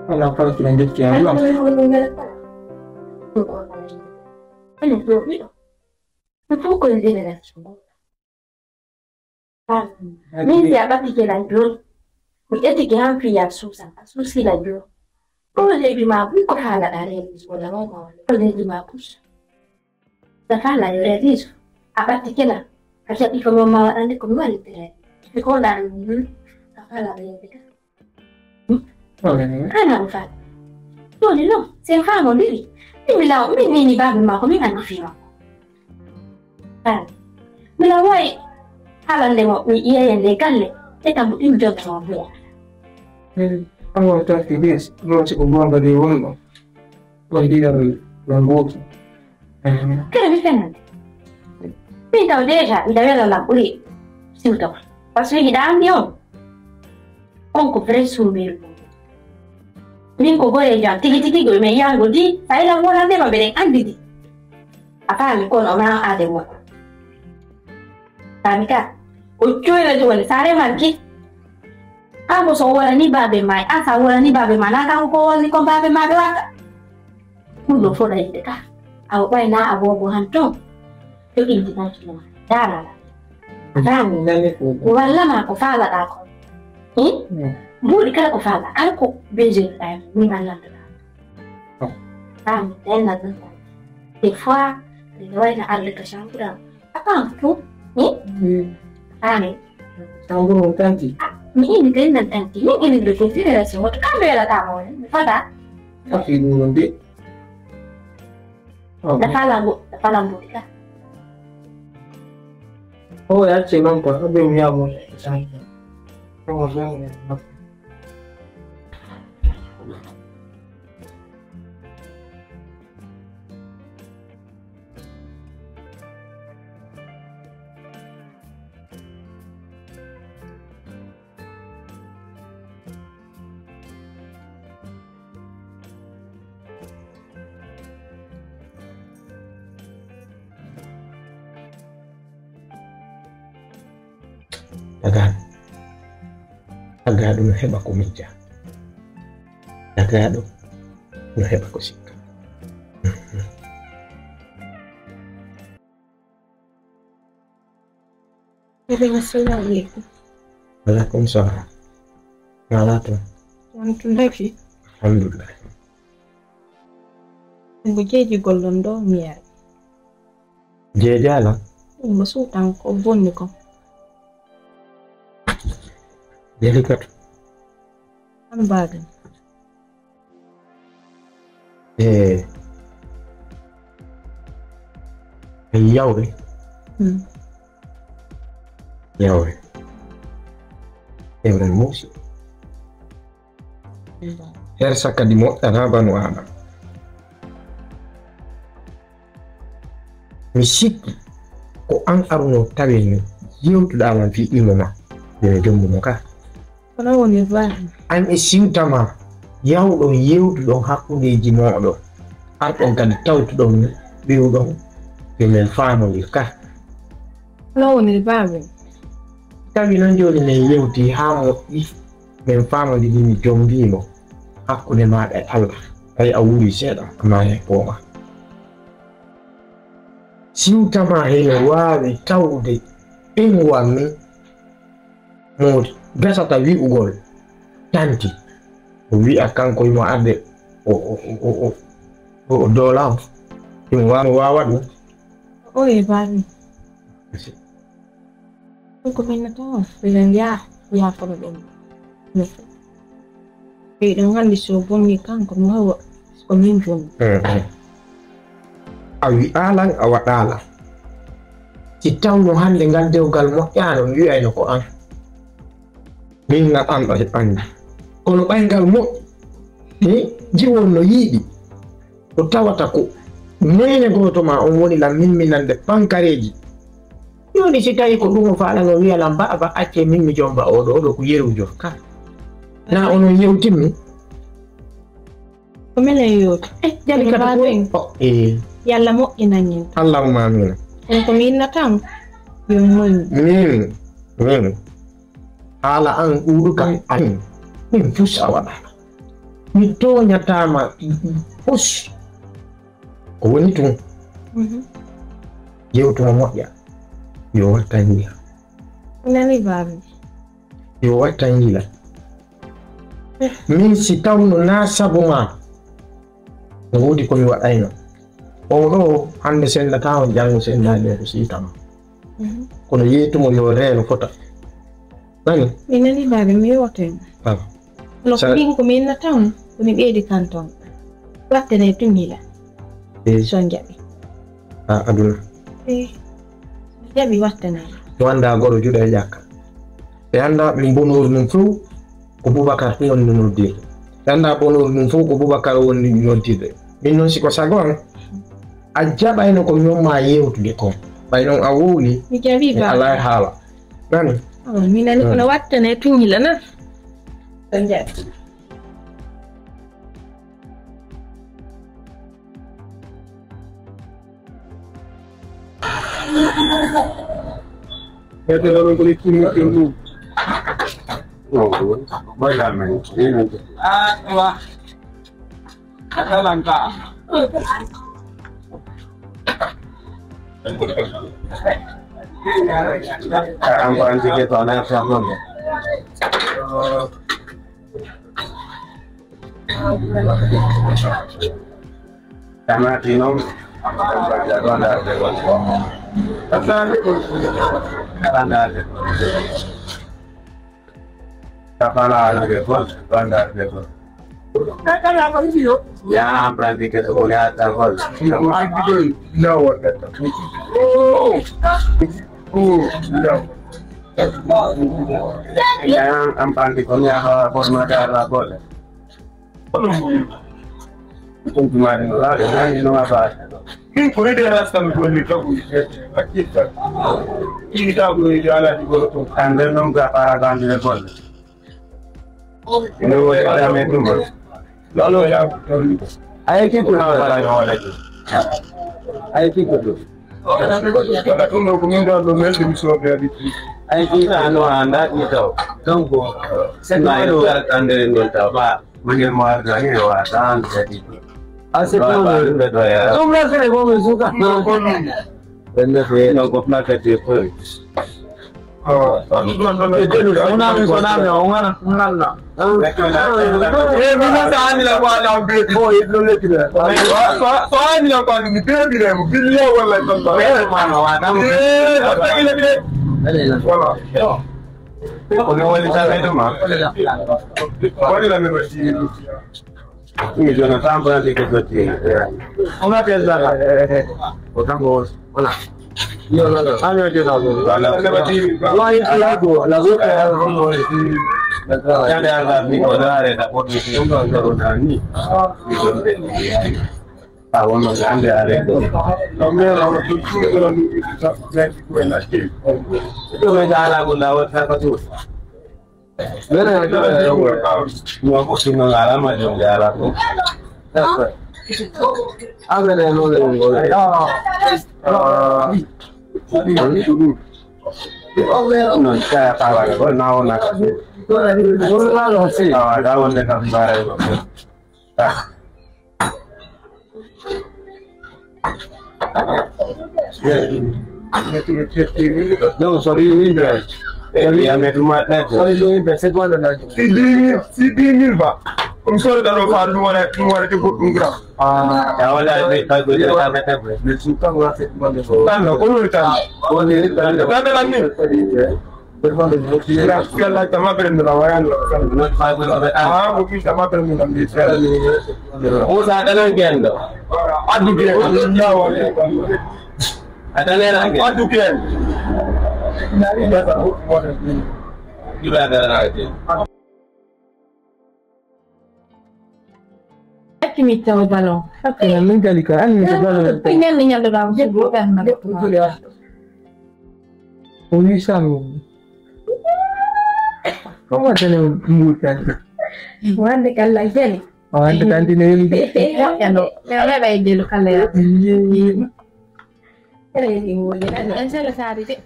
Kalau kalau lanjut ya, Ano lang. naman ako nangyayari pala? Oo. Ano, sorry. Napuko yung dinala. Minsi abafike la jolo. Mi etike han fiya susa. Susi la jolo. Ko le bi ma bu ko hala dare so la mo. Ko le bi ma pus. Da hala le riso. Abafike la. Kasi iko mo ma ande ko ma litere. Ko la ni. Da hala le bi. Okay. Ana fa. Yo ni no. Se fa mo ni. Mi la mi ni ba ma ko mi ana fiya. Ah. Mi la wai. Hala le mo mi iya le kalle. Ita bu im job so bo. Ang mga this, no si kumuha ba di mo? Hindi na lang Kaya mi fenn. Mi ta deja, mi deve la puli. Siuto. Passo gli danni o. Onko preso mi. Min ko gore ja tiki go me ya go di. Sai la wona de ma bere andi di. Apa mi ko no ma ade mo. Tamika. Ucui la jual sare manki. Ako so wala ni babe mai, asa wala ni babe mai, naka ko ni ko babe mai wa. Kulo fo dai ka. Aw bai na abo bo hanto. Yo inji na chuma. Dara. Ram Nani ko. wala ma ko fala da ko. Muri kala ko fala. Al ko beje dai ni ala da. Ram den na da. Des fois, les lois na al ka shambura. Apa ko? Ani. Ang gulong tanti. Mi ini kan nanti, mi ini dulu considerazione, molto cambia la tavola, fa Kasi gulong di. da fa la musica. Oh, ya si man ko. Sabi mo yamo. Ang lang. Agado no heba kumija. Agado no heba kusika. Assalamualaikum. Waalaikumsalam. Ngalato. Wantundaki. Alhamdulillah. Ngojeji gollondo miya. Jeje ala. Musu tanko bonni ko. Delicate. An bagan. Yawre. Yawre. Yawre musi. Her saka di mo banu adam. Mi sikki ko an aruno tawe ni yewtuɗaman fi imama yo jommumo ka Kono woni ba. an e siwtama yawɗon yewtuɗon hakkudeji moɗon arɗon kadi tawtuɗon ɓiwɗon yo min famodir ka Kono woni ba be. tawi noon joni min yewti ha moƴƴi min famodiri mi jombimo hakkude maɗa e Allah tawi a wuri seeɗa ama heɓɓoma siwtama heno wawi tawde ɓingwal min mo gasata wi'ugol tanti o wi'a kanko mo arde o dolaw ɗum wawa ɗum O e ba mi. Ko minna to. Bilen ya foro ɗum. Ɓe ɗon andi so bonni kanko mo hawa ko min joni. a wi'alan a waɗala si tawno hande ngal dewgal moƴƴano mi wi'ayno ko an min ngal an ɗo andi kono ɓaygal moƴƴi jiwon no yiiɗi ko tawata ko nene goto ma on woni lam mimminande pankareji joni si tawi ko ɗum o falano wiyalam ba acce min mi jomba oɗo ko yerujo ka na onon yewtimmi Ko minen yewti. jali kata ko Yalla moƴƴinan en. allahumma amina En ko minna tan yo moƴƴi. min haala an ɗuɗu kam an min fus a waɗa Mitonya tama push woni tu yo tu moja yo watanyia Nani babi? yo watanyila min si tawno na sabuma no wodi ko mi wadayno o do hande sen la taw jango sen na le ko si tam kono yetu mo yo reno fota nani Nani babi mi woten. Lo ko ko min na town ko mi be di kanton. Watte ne tumila. Sonjabi. Aduna Jabi watte ne. wanda goro juda jakka be anda min bonor min fu ko Boubacar woni no noddi anda bonor min fu ko Boubacar woni noddide min non siko sagon a jabayno ko nyoma yewtude ko baynon a wuli Mi jabi ba. ala hala nani Mi nani ko watte ne tumila na. Sonjabi. Ito lang ko litin yung Baila men. wah. Kasalan ka. Ang panti kita na sa mo. Tama tinom. Ya, berarti kita boleh tahu. Yang ampan di konya format darah boleh. Kemarin lah, ini apa? Ini kore dia rasa menggunakan kagu. Kita ini tahu dia di golong. Anda nunggu para ganti lekol. Ini ada metu mas. Lalu ya. Ayah kita lagi. Ayah kita tu. Kalau kamu mengingat domel di Surabaya itu. Ayah kita anda kita. Tunggu. Saya itu anda ini tahu pak. Mungkin mau lagi lewatan jadi. Asyik tu ya. Kamu rasa kamu suka? Benda saya nak kopna kerja pun. Ini jangan sampai nanti kesuci. Ona biasa. Orang bos. Ona. Yo lalu. Ayo dia lalu. Lain lagu yang ada di kota ada posisi ni. Tahu mana anda ada itu. Nomor orang tu orang tu nak itu macam lagu lawat apa tu. Mana ada semua pusing ngalam aja ngalam. Ada yang nol. No, saya tahu kalau naon nak. Ada orang yang kamera itu. No, sorry ini guys. Yang rumah aja. Sorry lu ini besar mana lagi? Sidini pak. Sorry kalau faru mana itu enggak. Ya wala kita guna kamera tu. Suka ngasih mana? Kan, kalau kita, kan lagi. Sekali sama perendarawan. Mungkin sama perendarawan di sana. Oh, ada lagi anda. Aduh dia, Ada lagi. aduh dia. Nari dah tahu. Juga ada lagi. Kimi tahu balong. Kaya menjadi kan menjadi. Pengen ni yang dorang sebut kan. Tulisan. Kamu ada yang membuatkan? Wan dekat lagi ni. Oh, ada kantin yang Ya no. Memang baik dia lokal ya. Ini boleh. Saya sehari dek.